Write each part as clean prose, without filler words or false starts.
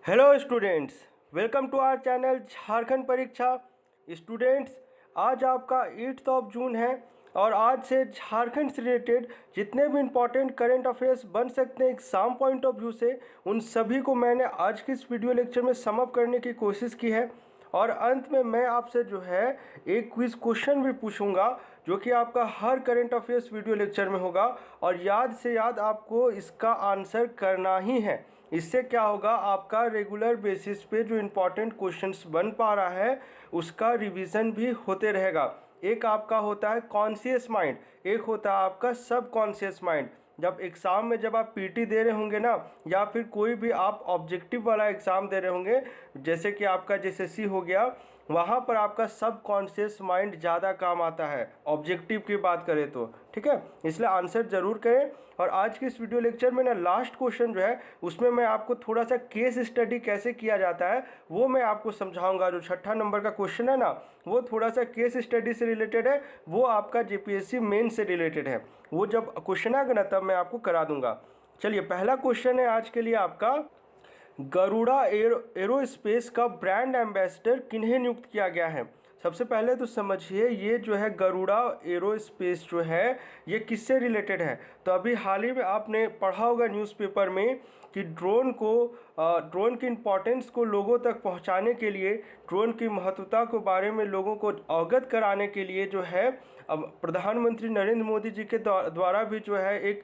Hello students, welcome to our channel Jharkhand परीक्षा। Students, आज आपका 8 जून है और आज से झारखंड से रिलेटेड जितने भी इम्पोर्टेंट करंट अफेयर्स बन सकते हैं एग्ज़ाम पॉइंट ऑफ व्यू से, उन सभी को मैंने आज की इस वीडियो लेक्चर में सम अप करने की कोशिश की है। और अंत में मैं आपसे जो है एक क्विज क्वेश्चन भी पूछूंगा जो कि आपका हर करंट अफेयर्स वीडियो लेक्चर में होगा और याद से याद आपको इसका आंसर करना ही है। इससे क्या होगा, आपका रेगुलर बेसिस पे जो इम्पोर्टेंट क्वेश्चंस बन पा रहा है उसका रिवीजन भी होते रहेगा। एक आपका होता है कॉन्शियस माइंड, एक होता है आपका सब कॉन्शियस माइंड। जब एग्ज़ाम में जब आप पीटी दे रहे होंगे ना, या फिर कोई भी आप ऑब्जेक्टिव वाला एग्ज़ाम दे रहे होंगे, जैसे कि आपका जेएसएससी हो गया, वहाँ पर आपका सब कॉन्शियस माइंड ज़्यादा काम आता है ऑब्जेक्टिव की बात करें तो। ठीक है, इसलिए आंसर ज़रूर करें। और आज के इस वीडियो लेक्चर में ना लास्ट क्वेश्चन जो है उसमें मैं आपको थोड़ा सा केस स्टडी कैसे किया जाता है वो मैं आपको समझाऊंगा। जो 6 नंबर का क्वेश्चन है ना, वो थोड़ा सा केस स्टडी से रिलेटेड है, वो आपका जेपीएससी मेन से रिलेटेड है। वो जब क्वेश्चन आएगा ना तब मैं आपको करा दूंगा। चलिए, पहला क्वेश्चन है आज के लिए आपका, गरुड़ा एरोस्पेस का ब्रांड एम्बेसडर किन्हें नियुक्त किया गया है। सबसे पहले तो समझिए, ये जो है गरुड़ा एरोस्पेस जो है ये किससे रिलेटेड है। तो अभी हाल ही में आपने पढ़ा होगा न्यूज़पेपर में कि ड्रोन की इम्पोर्टेंस को लोगों तक पहुंचाने के लिए, ड्रोन की महत्वता के बारे में लोगों को अवगत कराने के लिए जो है अब प्रधानमंत्री नरेंद्र मोदी जी के द्वारा भी जो है एक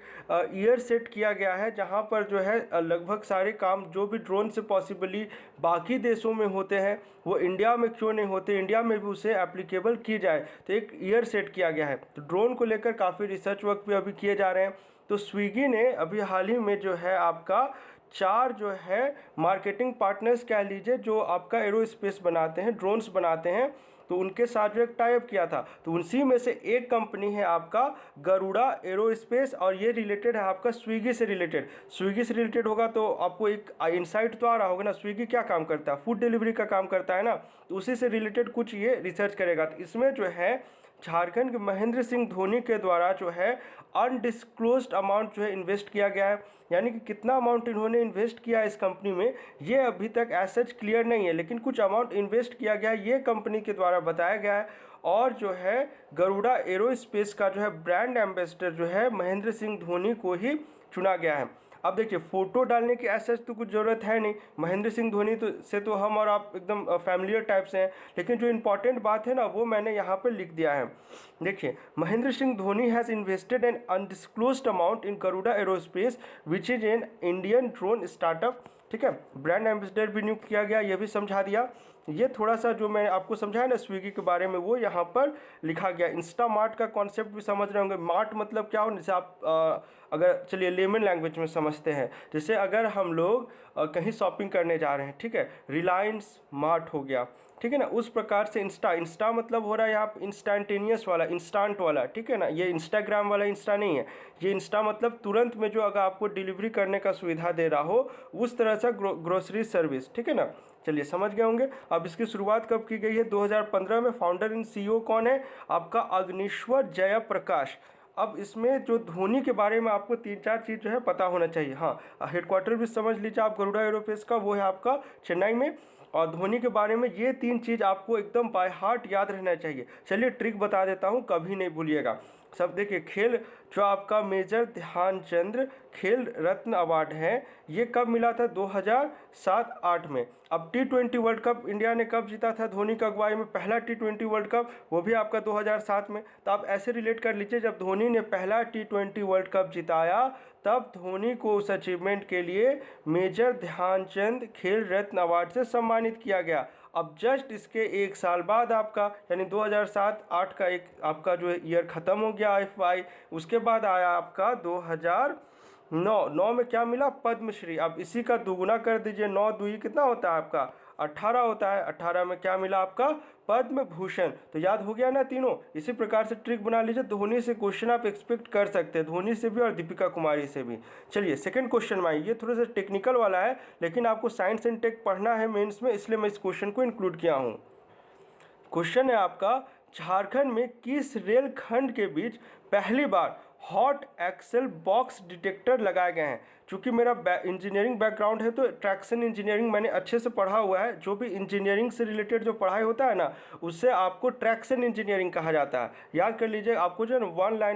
ईयर सेट किया गया है, जहां पर जो है लगभग सारे काम जो भी ड्रोन से पॉसिबली बाकी देशों में होते हैं वो इंडिया में क्यों नहीं होते, इंडिया में भी उसे एप्लीकेबल की जाए। तो एक ईयर सेट किया गया है। तो ड्रोन को लेकर काफ़ी रिसर्च वर्क भी अभी किए जा रहे हैं। तो स्विगी ने अभी हाल ही में जो है आपका 4 जो है मार्केटिंग पार्टनर्स कह लीजिए, जो आपका एरोस्पेस बनाते हैं, ड्रोन्स बनाते हैं, तो उनके साथ जो एक टाइप किया था। तो उसी में से एक कंपनी है आपका गरुड़ा एरोस्पेस, और ये रिलेटेड है आपका स्विगी से रिलेटेड। स्विगी से रिलेटेड होगा तो आपको एक इंसाइट तो आ रहा होगा ना, स्विगी क्या काम करता है, फूड डिलीवरी का काम करता है ना, तो उसी से रिलेटेड कुछ ये रिसर्च करेगा। तो इसमें जो है झारखंड के महेंद्र सिंह धोनी के द्वारा जो है अनडिस्क्लोज्ड अमाउंट जो है इन्वेस्ट किया गया है। यानी कि कितना अमाउंट इन्होंने इन्वेस्ट किया इस कंपनी में ये अभी तक एज सच क्लियर नहीं है, लेकिन कुछ अमाउंट इन्वेस्ट किया गया है, ये कंपनी के द्वारा बताया गया है। और जो है गरुड़ा एरोस्पेस का जो है ब्रांड एम्बेसडर जो है महेंद्र सिंह धोनी को ही चुना गया है। अब देखिए, फोटो डालने की ऐसा तो कुछ ज़रूरत है नहीं, महेंद्र सिंह धोनी से तो हम और आप एकदम फैमिलियर टाइप से हैं, लेकिन जो इंपॉर्टेंट बात है ना वो मैंने यहाँ पर लिख दिया है। देखिए, Mahendra Singh Dhoni has invested an undisclosed amount in Garuda Aerospace which is an Indian drone startup. ठीक है, ब्रांड एम्बेसडर भी नियुक्त किया गया, ये भी समझा दिया। ये थोड़ा सा जो मैं आपको समझाया ना स्विगी के बारे में वो यहाँ पर लिखा गया। इंस्टा मार्ट का कॉन्सेप्ट भी समझ रहे होंगे। मार्ट मतलब क्या हो, जैसे आप अगर चलिए लेमन लैंग्वेज में समझते हैं, जैसे अगर हम लोग कहीं शॉपिंग करने जा रहे हैं, ठीक है, रिलायंस मार्ट हो गया, ठीक है ना, उस प्रकार से इंस्टा मतलब हो रहा है यहाँ इंस्टेंटेनियस वाला, इंस्टेंट वाला, ठीक है ना, ये इंस्टाग्राम वाला इंस्टा नहीं है। ये इंस्टा मतलब तुरंत में जो अगर आपको डिलीवरी करने का सुविधा दे रहा हो उस तरह से ग्रोसरी सर्विस, ठीक है ना। चलिए, समझ गए होंगे। अब इसकी शुरुआत कब की गई है, 2015 में। फाउंडर एंड सीईओ कौन है आपका, अग्निश्वर जयप्रकाश। अब इसमें जो धोनी के बारे में आपको 3-4 चीज़ जो है पता होना चाहिए। हाँ, हेडक्वार्टर भी समझ लीजिए आप गरुड़ा एरोस्पेस का, वो है आपका चेन्नई में। और धोनी के बारे में ये 3 चीज़ आपको एकदम बाय हार्ट याद रहना चाहिए। चलिए ट्रिक बता देता हूँ, कभी नहीं भूलिएगा। सब देखिए, खेल जो आपका मेजर ध्यानचंद खेल रत्न अवार्ड है ये कब मिला था, 2007-8 में। अब T20 वर्ल्ड कप इंडिया ने कब जीता था धोनी की अगुवाई में, पहला T20 वर्ल्ड कप, वो भी आपका 2007 में। तो आप ऐसे रिलेट कर लीजिए, जब धोनी ने पहला T20 वर्ल्ड कप जिताया तब धोनी को उस अचीवमेंट के लिए मेजर ध्यानचंद खेल रत्न अवार्ड से सम्मानित किया गया। अब जस्ट इसके 1 साल बाद आपका यानी 2007-8 का एक आपका जो ईयर ख़त्म हो गया FY, उसके बाद आया आपका 2009 में क्या मिला, पद्मश्री। अब इसी का दुगुना कर दीजिए, 9 दूनी कितना होता है आपका 18 होता है। 18 में क्या मिला आपका, पद्म भूषण। तो याद हो गया ना तीनों। इसी प्रकार से ट्रिक बना लीजिए, धोनी से क्वेश्चन आप एक्सपेक्ट कर सकते हैं, धोनी से भी और दीपिका कुमारी से भी। चलिए सेकंड क्वेश्चन में आइए, ये थोड़ा सा टेक्निकल वाला है, लेकिन आपको साइंस एंड टेक पढ़ना है मेंस में, इसलिए मैं इस क्वेश्चन को इंक्लूड किया हूँ। क्वेश्चन है आपका, झारखंड में किस रेल खंड के बीच पहली बार हॉट एक्सेल बॉक्स डिटेक्टर लगाए गए हैं। चूँकि मेरा इंजीनियरिंग बैकग्राउंड है तो ट्रैक्शन इंजीनियरिंग मैंने अच्छे से पढ़ा हुआ है। जो भी इंजीनियरिंग से रिलेटेड जो पढ़ाई होता है ना, उससे आपको ट्रैक्शन इंजीनियरिंग कहा जाता है। याद कर लीजिए, आपको जो है ना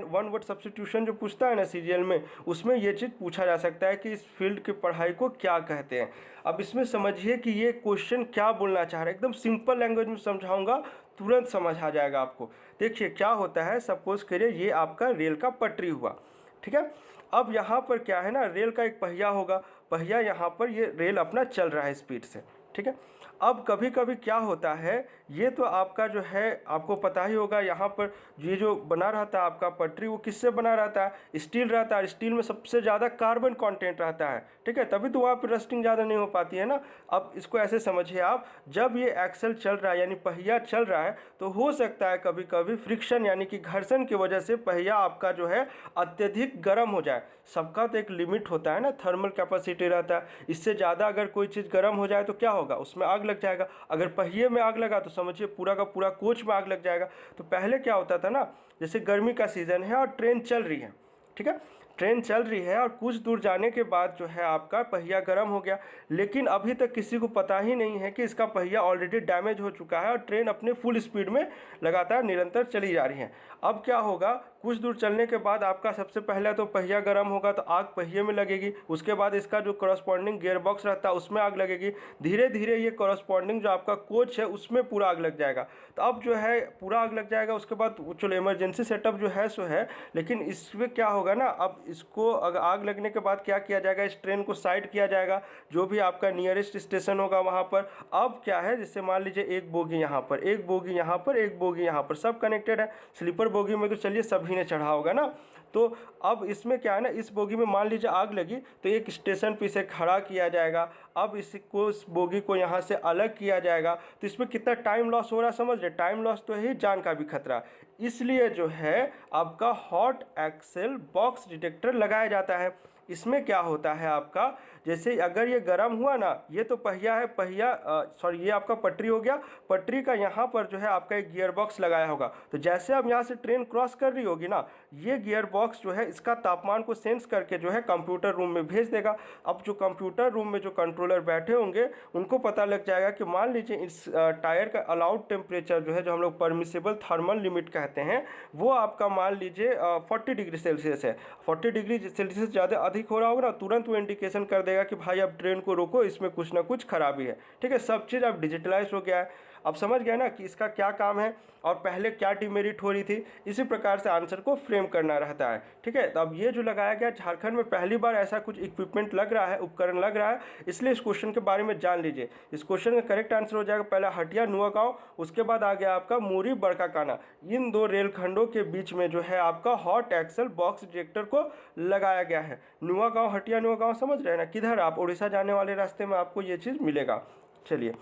वन वर्ड सब्स्टिट्यूशन जो पूछता है ना सीजीएल में, उसमें ये चीज़ पूछा जा सकता है कि इस फील्ड की पढ़ाई को क्या कहते हैं। अब इसमें समझिए कि ये क्वेश्चन क्या बोलना चाह रहा है। एकदम सिंपल लैंग्वेज में समझाऊंगा, तुरंत समझ आ जाएगा आपको। देखिए क्या होता है, सपोज करिए ये आपका रेल का पटरी हुआ, ठीक है। अब यहाँ पर क्या है ना, रेल का एक पहिया होगा, पहिया यहाँ पर ये रेल अपना चल रहा है स्पीड से, ठीक है। अब कभी कभी क्या होता है, ये तो आपका जो है आपको पता ही होगा, यहाँ पर ये जो बना रहता है आपका पटरी, वो किससे बना रहता है, स्टील रहता है। स्टील में सबसे ज़्यादा कार्बन कंटेंट रहता है, ठीक है, तभी तो वहाँ पर रस्टिंग ज़्यादा नहीं हो पाती है ना। अब इसको ऐसे समझिए आप, जब ये एक्सल चल रहा है यानी पहिया चल रहा है, तो हो सकता है कभी कभी फ्रिक्शन यानी कि घर्षण की वजह से पहिया आपका जो है अत्यधिक गर्म हो जाए। सबका तो एक लिमिट होता है ना, थर्मल कैपेसिटी रहता है। इससे ज़्यादा अगर कोई चीज़ गर्म हो जाए तो क्या होगा, उसमें आग लग जाएगा। अगर पहिए में आग लगा तो समझिए पूरा का पूरा कोच में आग लग जाएगा। तो पहले क्या होता था ना, जैसे गर्मी का सीज़न है और ट्रेन चल रही है, ठीक है, ट्रेन चल रही है और कुछ दूर जाने के बाद जो है आपका पहिया गर्म हो गया, लेकिन अभी तक किसी को पता ही नहीं है कि इसका पहिया ऑलरेडी डैमेज हो चुका है और ट्रेन अपने फुल स्पीड में लगातार निरंतर चली जा रही है। अब क्या होगा, कुछ दूर चलने के बाद आपका सबसे पहले तो पहिया गर्म होगा तो आग पहिए में लगेगी, उसके बाद इसका जो करस्पॉन्डिंग गियर बॉक्स रहता है उसमें आग लगेगी, धीरे धीरे ये करस्पॉन्डिंग जो आपका कोच है उसमें पूरा आग लग जाएगा। तो अब जो है पूरा आग लग जाएगा, उसके बाद चलो इमरजेंसी सेटअप जो है सो है, लेकिन इसमें क्या होगा ना, अब इसको अगर आग लगने के बाद क्या किया जाएगा, इस ट्रेन को साइड किया जाएगा, जो भी आपका नियरेस्ट स्टेशन होगा वहाँ पर। अब क्या है, जैसे मान लीजिए एक बोगी यहाँ पर, एक बोगी यहाँ पर, एक बोगी यहाँ पर, सब कनेक्टेड है। स्लीपर बोगी में तो चलिए सभी ने चढ़ा होगा ना। तो अब इसमें क्या है ना, इस बोगी में मान लीजिए आग लगी तो एक स्टेशन पे इसे खड़ा किया जाएगा। अब इसको, इस बोगी को यहाँ से अलग किया जाएगा। तो इसमें कितना टाइम लॉस हो रहा है समझ रहे, टाइम लॉस तो है, जान का भी खतरा। इसलिए जो है आपका हॉट एक्सेल बॉक्स डिटेक्टर लगाया जाता है। इसमें क्या होता है आपका, जैसे अगर ये गर्म हुआ ना, ये तो पहिया है, पहिया सॉरी ये आपका पटरी हो गया, पटरी का यहाँ पर जो है आपका एक गियर बॉक्स लगाया होगा। तो जैसे अब यहाँ से ट्रेन क्रॉस कर रही होगी ना, ये गियर बॉक्स जो है इसका तापमान को सेंस करके जो है कंप्यूटर रूम में भेज देगा। अब जो कंप्यूटर रूम में जो कंट्रोलर बैठे होंगे उनको पता लग जाएगा कि मान लीजिए इस टायर का अलाउड टेम्परेचर जो है, जो हम लोग परमिसेबल थर्मल लिमिट कहते हैं, वो आपका मान लीजिए 40 डिग्री सेल्सियस है। 40 डिग्री सेल्सियस ज़्यादा अधिक हो रहा होगा ना, तुरंत वो इंडिकेशन कर देगा कि भाई अब ट्रेन को रोको, इसमें कुछ ना कुछ खराबी है, ठीक है। सब चीज़ अब डिजिटलाइज हो गया है। अब समझ गया ना कि इसका क्या काम है और पहले क्या डिमेरिट हो रही थी। इसी प्रकार से आंसर को फ्रेम करना रहता है, ठीक है। तो अब ये जो लगाया गया, झारखंड में पहली बार ऐसा कुछ इक्विपमेंट लग रहा है, उपकरण लग रहा है, इसलिए इस क्वेश्चन के बारे में जान लीजिए। इस क्वेश्चन का करेक्ट आंसर हो जाएगा पहला हटिया नुआगांव, उसके बाद आ गया आपका मूरी बड़काकाना। इन दो रेलखंडों के बीच में जो है आपका हॉट एक्सेल बॉक्स डिटेक्टर को लगाया गया है। नुआगांव, हटिया नुआगांव समझ रहे हैं ना, किधर, आप उड़ीसा जाने वाले रास्ते में आपको ये चीज़ मिलेगा। चलिए,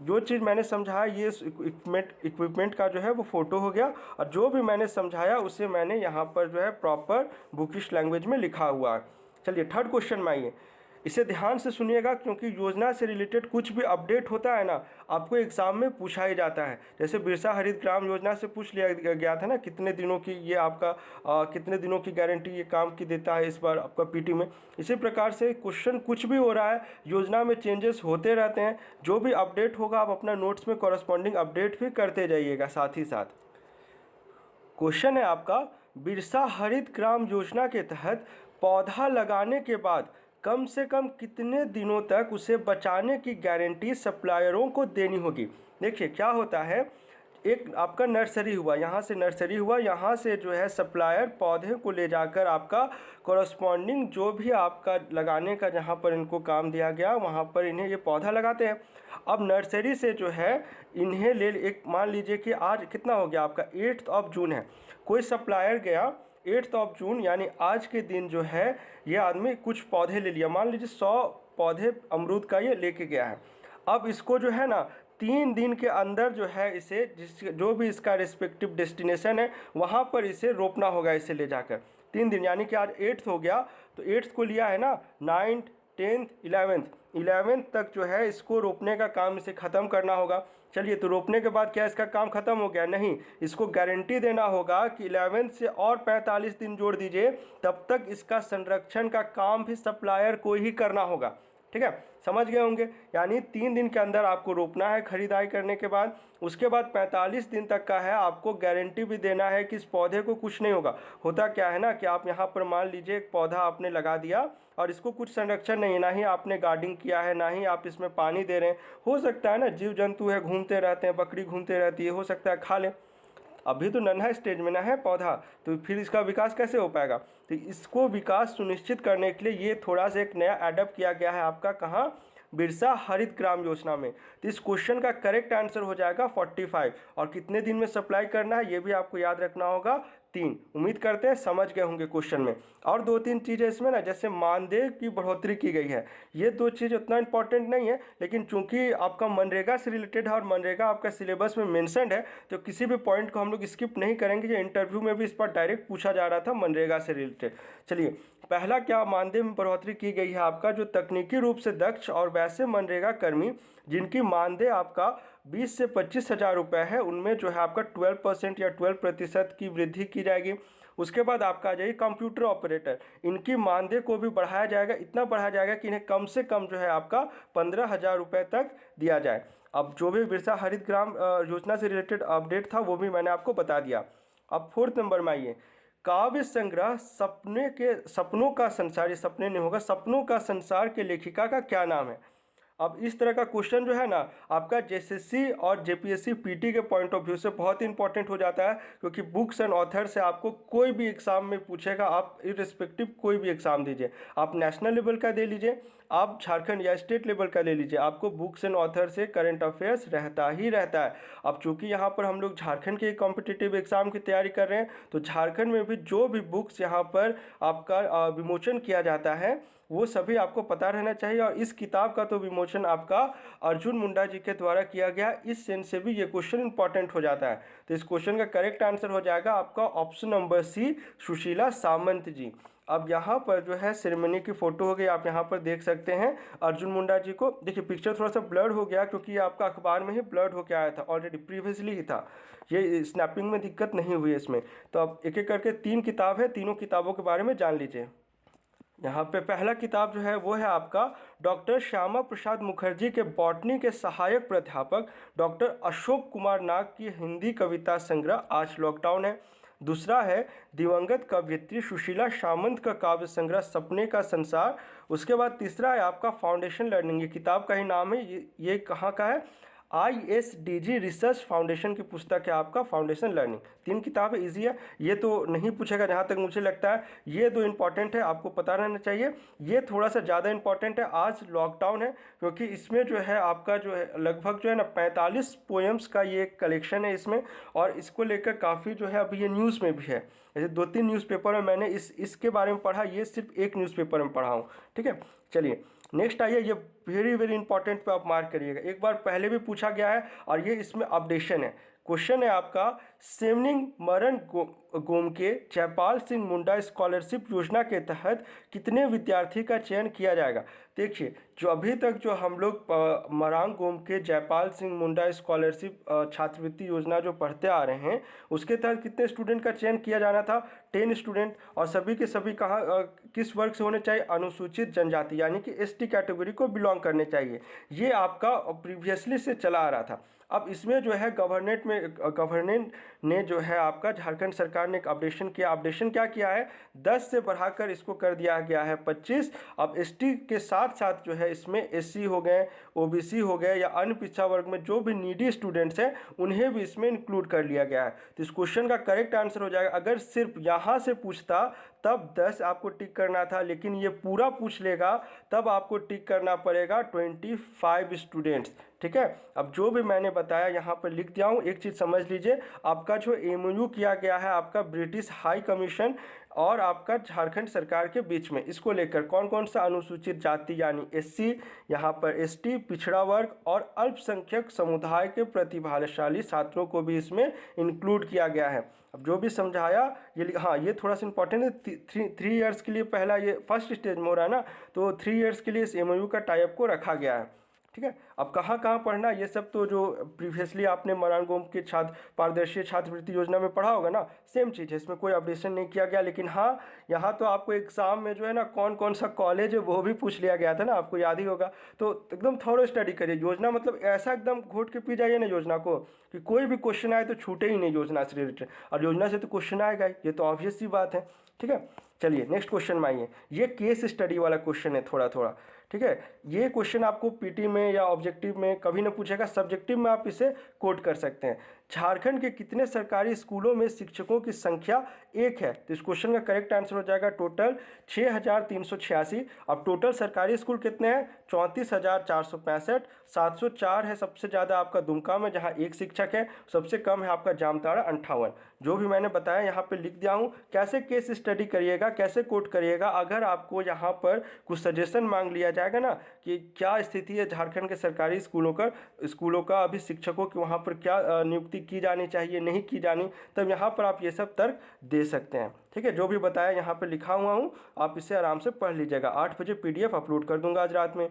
जो चीज़ मैंने समझाया ये इक्विपमेंट का जो है वो फ़ोटो हो गया, और जो भी मैंने समझाया उसे मैंने यहाँ पर जो है प्रॉपर बुकिश लैंग्वेज में लिखा हुआ है। चलिए थर्ड क्वेश्चन में आइए, इसे ध्यान से सुनिएगा क्योंकि योजना से रिलेटेड कुछ भी अपडेट होता है ना, आपको एग्जाम में पूछा ही जाता है। जैसे बिरसा हरित ग्राम योजना से पूछ लिया गया था ना, कितने दिनों की ये आपका कितने दिनों की गारंटी ये काम की देता है इस बार आपका पीटी में। इसी प्रकार से क्वेश्चन कुछ भी हो रहा है, योजना में चेंजेस होते रहते हैं, जो भी अपडेट होगा आप अपना नोट्स में कॉरस्पॉन्डिंग अपडेट भी करते जाइएगा साथ ही साथ। क्वेश्चन है आपका, बिरसा हरित ग्राम योजना के तहत पौधा लगाने के बाद कम से कम कितने दिनों तक उसे बचाने की गारंटी सप्लायरों को देनी होगी। देखिए क्या होता है, एक आपका नर्सरी हुआ, यहाँ से नर्सरी हुआ, यहाँ से जो है सप्लायर पौधे को ले जाकर आपका कॉरस्पॉन्डिंग जो भी आपका लगाने का जहाँ पर इनको काम दिया गया वहाँ पर इन्हें ये पौधा लगाते हैं। अब नर्सरी से जो है इन्हें ले, एक मान लीजिए कि आज कितना हो गया आपका 8 जून है, कोई सप्लायर गया 8 जून यानी आज के दिन जो है ये आदमी कुछ पौधे ले लिया, मान लीजिए 100 पौधे अमरूद का ये लेके गया है। अब इसको जो है ना 3 दिन के अंदर जो है इसे जो भी इसका रिस्पेक्टिव डेस्टिनेशन है वहाँ पर इसे रोपना होगा, इसे ले जाकर 3 दिन, यानी कि आज 8 हो गया तो 8 को लिया है ना, 9, 10th 11th तक जो है इसको रोपने का काम इसे ख़त्म करना होगा। चलिए, तो रोपने के बाद क्या इसका काम ख़त्म हो गया? नहीं, इसको गारंटी देना होगा कि 11th से और 45 दिन जोड़ दीजिए, तब तक इसका संरक्षण का काम भी सप्लायर को ही करना होगा। ठीक है, समझ गए होंगे। यानी 3 दिन के अंदर आपको रोपना है खरीदारी करने के बाद, उसके बाद 45 दिन तक का है आपको गारंटी भी देना है कि इस पौधे को कुछ नहीं होगा। होता क्या है ना कि आप यहाँ पर मान लीजिए एक पौधा आपने लगा दिया और इसको कुछ संरक्षण नहीं, ना ही आपने गार्डनिंग किया है, ना ही आप इसमें पानी दे रहे हैं। हो सकता है ना, जीव जंतु है घूमते रहते हैं, बकरी घूमते रहती है, हो सकता है खा ले। अभी तो नन्हा स्टेज में ना है पौधा, तो फिर इसका विकास कैसे हो पाएगा? तो इसको विकास सुनिश्चित करने के लिए ये थोड़ा सा एक नया एडप्ट किया गया है आपका, कहाँ? बिरसा हरित ग्राम योजना में। तो इस क्वेश्चन का करेक्ट आंसर हो जाएगा 45। और कितने दिन में सप्लाई करना है ये भी आपको याद रखना होगा, 3। उम्मीद करते हैं समझ गए होंगे क्वेश्चन में। और 2-3 चीज़ें इसमें ना, जैसे मानदेय की बढ़ोतरी की गई है, ये 2 चीज़ उतना इंपॉर्टेंट नहीं है, लेकिन चूंकि आपका मनरेगा से रिलेटेड है और मनरेगा आपका सिलेबस में मेंशन्ड है, तो किसी भी पॉइंट को हम लोग स्किप नहीं करेंगे। ये इंटरव्यू में भी इस पर डायरेक्ट पूछा जा रहा था मनरेगा से रिलेटेड। चलिए, पहला क्या मानदेय में बढ़ोतरी की गई है आपका, जो तकनीकी रूप से दक्ष और वैसे मनरेगा कर्मी जिनकी मानदेय आपका 20 से 25 हज़ार रुपये है, उनमें जो है आपका 12% या 12% की वृद्धि की जाएगी। उसके बाद आपका आ जाइए कंप्यूटर ऑपरेटर, इनकी मानदेय को भी बढ़ाया जाएगा, इतना बढ़ाया जाएगा कि इन्हें कम से कम जो है आपका 15,000 रुपये तक दिया जाए। अब जो भी बिरसा हरित ग्राम योजना से रिलेटेड अपडेट था वो भी मैंने आपको बता दिया। अब 4th नंबर में आइए, काव्य संग्रह सपनों का संसार, ये सपने नहीं होगा, सपनों का संसार के लेखिका का क्या नाम है? अब इस तरह का क्वेश्चन जो है ना आपका जेएसएससी और जेपीएससी पीटी के पॉइंट ऑफ व्यू से बहुत इंपॉर्टेंट हो जाता है, क्योंकि बुक्स एंड ऑथर से आपको कोई भी एग्जाम में पूछेगा, आप इरिस्पेक्टिव कोई भी एग्जाम दीजिए, आप नेशनल लेवल का दे लीजिए, आप झारखंड या स्टेट लेवल का ले लीजिए, आपको बुक्स एंड ऑथर से करंट अफेयर्स रहता ही रहता है। अब चूंकि यहाँ पर हम लोग झारखंड के कॉम्पिटिटिव एग्जाम की तैयारी कर रहे हैं, तो झारखंड में भी जो भी बुक्स यहाँ पर आपका विमोचन किया जाता है वो सभी आपको पता रहना चाहिए। और इस किताब का तो विमोचन आपका अर्जुन मुंडा जी के द्वारा किया गया, इस सेंस से भी ये क्वेश्चन इंपॉर्टेंट हो जाता है। तो इस क्वेश्चन का करेक्ट आंसर हो जाएगा आपका ऑप्शन नंबर सी, सुशीला सामंत जी। अब यहाँ पर जो है सेरेमनी की फ़ोटो हो गई, आप यहाँ पर देख सकते हैं अर्जुन मुंडा जी को। देखिए पिक्चर थोड़ा सा ब्लर्ड हो गया, क्योंकि ये आपका अखबार में ही ब्लर्ड होकर आया था, ऑलरेडी प्रीवियसली ही था, ये स्नैपिंग में दिक्कत नहीं हुई इसमें। तो अब एक एक करके 3 किताब है, तीनों किताबों के बारे में जान लीजिए। यहाँ पे पहला किताब जो है वो है आपका डॉक्टर श्यामा प्रसाद मुखर्जी के बॉटनी के सहायक प्राध्यापक डॉक्टर अशोक कुमार नाग की हिंदी कविता संग्रह आज लॉकडाउन है। दूसरा है दिवंगत कवयित्री सुशीला सामंत का काव्य संग्रह सपने का संसार। उसके बाद तीसरा है आपका फाउंडेशन लर्निंग, ये किताब का ही नाम है, ये कहाँ का है? ISDG रिसर्च फाउंडेशन की पुस्तक है आपका फाउंडेशन लर्निंग। 3 किताबें इजी है, ये तो नहीं पूछेगा जहाँ तक मुझे लगता है। ये 2 इंपॉर्टेंट है, आपको पता रहना चाहिए। ये थोड़ा सा ज़्यादा इंपॉर्टेंट है, आज लॉकडाउन है, क्योंकि इसमें जो है आपका जो है लगभग जो है ना 45 पोएम्स का ये कलेक्शन है इसमें, और इसको लेकर काफ़ी जो है अभी ये न्यूज़ में भी है। जैसे 2-3 न्यूज़पेपर में मैंने इसके बारे में पढ़ा, ये सिर्फ एक न्यूज़पेपर में पढ़ा हूँ। ठीक है, चलिए नेक्स्ट आइए, ये वेरी इंपॉर्टेंट पे आप मार्क करिएगा, एक बार पहले भी पूछा गया है और ये इसमें अपडेशन है। क्वेश्चन है आपका सेमनिंग मरण गोम के जयपाल सिंह मुंडा स्कॉलरशिप योजना के तहत कितने विद्यार्थी का चयन किया जाएगा? देखिए, जो अभी तक जो हम लोग मरांग गोम के जयपाल सिंह मुंडा स्कॉलरशिप छात्रवृत्ति योजना जो पढ़ते आ रहे हैं, उसके तहत कितने स्टूडेंट का चयन किया जाना था? 10 स्टूडेंट, और सभी के सभी कहाँ किस वर्ग से होने चाहिए? अनुसूचित जनजाति, यानी कि ST कैटेगरी को बिलोंग करने चाहिए। ये आपका प्रीवियसली से चला आ रहा था। अब इसमें जो है गवर्नमेंट ने जो है आपका झारखंड सरकार ने एक अपडेशन किया। अपडेशन क्या किया है? 10 से बढ़ाकर इसको कर दिया गया है 25। अब ST के साथ साथ जो है इसमें SC हो गए, OBC हो गए, या अन्य पिछड़ा वर्ग में जो भी नीडी स्टूडेंट्स हैं उन्हें भी इसमें इंक्लूड कर लिया गया है। तो इस क्वेश्चन का करेक्ट आंसर हो जाएगा, अगर सिर्फ यहाँ से पूछता तब 10 आपको टिक करना था, लेकिन ये पूरा पूछ लेगा तब आपको टिक करना पड़ेगा 25 स्टूडेंट्स। ठीक है, अब जो भी मैंने बताया यहाँ पर लिख दिया हूँ। एक चीज़ समझ लीजिए, आपका जो MOU किया गया है आपका ब्रिटिश हाई कमीशन और आपका झारखंड सरकार के बीच में इसको लेकर कौन कौन सा अनुसूचित जाति यानी एससी, यहाँ पर एसटी, पिछड़ा वर्ग और अल्पसंख्यक समुदाय के प्रतिभाशाली छात्रों को भी इसमें इंक्लूड किया गया है। अब जो भी समझाया ये, हाँ ये थोड़ा सा इंपॉर्टेंट है, 3 ईयर्स के लिए पहला ये फर्स्ट स्टेज में हो रहा है ना, तो 3 ईयर्स के लिए इस एमओयू का टाइप को रखा गया है। ठीक है, अब कहाँ कहाँ पढ़ना ये सब तो जो प्रीवियसली आपने मरानगोम के छात्र पारदर्शी छात्रवृत्ति योजना में पढ़ा होगा ना, सेम चीज़ है, इसमें कोई अपडेशन नहीं किया गया। लेकिन हाँ, यहाँ तो आपको एग्जाम में जो है ना कौन कौन सा कॉलेज है वो भी पूछ लिया गया था ना, आपको याद ही होगा। तो एकदम थोड़ा स्टडी करिए योजना, मतलब ऐसा एकदम घोट के पी जाइए ना योजना को कि कोई भी क्वेश्चन आए तो छूटे ही नहीं योजना से रिलेटेड, और योजना से तो क्वेश्चन आएगा ही, ये तो ऑब्वियस सी बात है। ठीक है, चलिए नेक्स्ट क्वेश्चन में आइए। ये केस स्टडी वाला क्वेश्चन है थोड़ा थोड़ा। ठीक है, ये क्वेश्चन आपको पीटी में या ऑब्जेक्टिव में कभी ना पूछेगा, सब्जेक्टिव में आप इसे कोट कर सकते हैं। झारखंड के कितने सरकारी स्कूलों में शिक्षकों की संख्या 1 है? तो इस क्वेश्चन का करेक्ट आंसर हो जाएगा टोटल 6386। अब टोटल सरकारी स्कूल कितने हैं? 34,465। 704 है सबसे ज़्यादा आपका दुमका में जहाँ 1 शिक्षक है, सबसे कम है आपका जामताड़ा 58। जो भी मैंने बताया यहाँ पे लिख दिया हूँ। कैसे केस स्टडी करिएगा, कैसे कोट करिएगा, अगर आपको यहाँ पर कुछ सजेशन मांग लिया जाएगा ना कि क्या स्थिति है झारखंड के सरकारी स्कूलों का अभी शिक्षकों की वहाँ पर क्या नियुक्ति की जानी चाहिए, नहीं की जानी, तब यहाँ पर आप ये सब तर्क दे सकते हैं। ठीक है, जो भी बताया यहाँ पे लिखा हुआ हूँ, आप इसे आराम से पढ़ लीजिएगा। 8 बजे PDF अपलोड कर दूंगा आज रात में।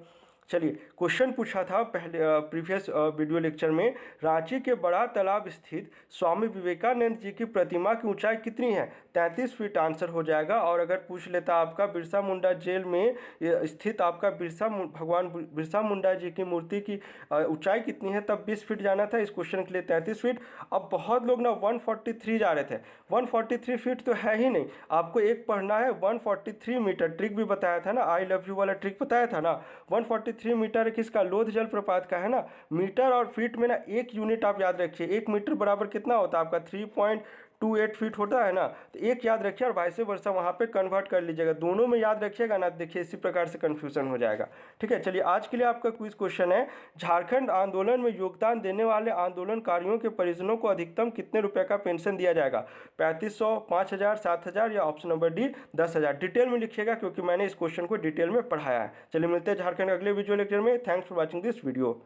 चलिए, क्वेश्चन पूछा था पहले प्रीवियस वीडियो लेक्चर में, रांची के बड़ा तालाब स्थित स्वामी विवेकानंद जी की प्रतिमा की ऊंचाई कितनी है? 33 फीट आंसर हो जाएगा। और अगर पूछ लेता आपका बिरसा मुंडा जेल में स्थित आपका भगवान बिरसा मुंडा जी की मूर्ति की ऊंचाई कितनी है, तब 20 फीट जाना था। इस क्वेश्चन के लिए 33 फीट। अब बहुत लोग ना 143 जा रहे थे, 143 फीट तो है ही नहीं, आपको एक पढ़ना है 143 मीटर। ट्रिक भी बताया था ना, आई लव यू वाला ट्रिक बताया था ना। 143 मीटर किसका? लोध जलप्रपात का है ना। मीटर और फीट में ना एक यूनिट आप याद रखिए, 1 मीटर बराबर कितना होता है आपका? 3.28 फीट होता है ना। तो एक याद रखिए और वाइस वर्सा वहाँ पे कन्वर्ट कर लीजिएगा, दोनों में याद रखिएगा ना, देखिए इसी प्रकार से कन्फ्यूजन हो जाएगा। ठीक है, चलिए आज के लिए आपका क्विज क्वेश्चन है, झारखंड आंदोलन में योगदान देने वाले आंदोलनकारियों के परिजनों को अधिकतम कितने रुपए का पेंशन दिया जाएगा? 3500, 5000, 7000 या ऑप्शन नंबर डी 10,000? डिटेल में लिखिएगा क्योंकि मैंने इस क्वेश्चन को डिटेल में पढ़ाया है। चलिए मिलते हैं झारखंड अगले वीडियो लेक्चर में। Thanks for watching this video.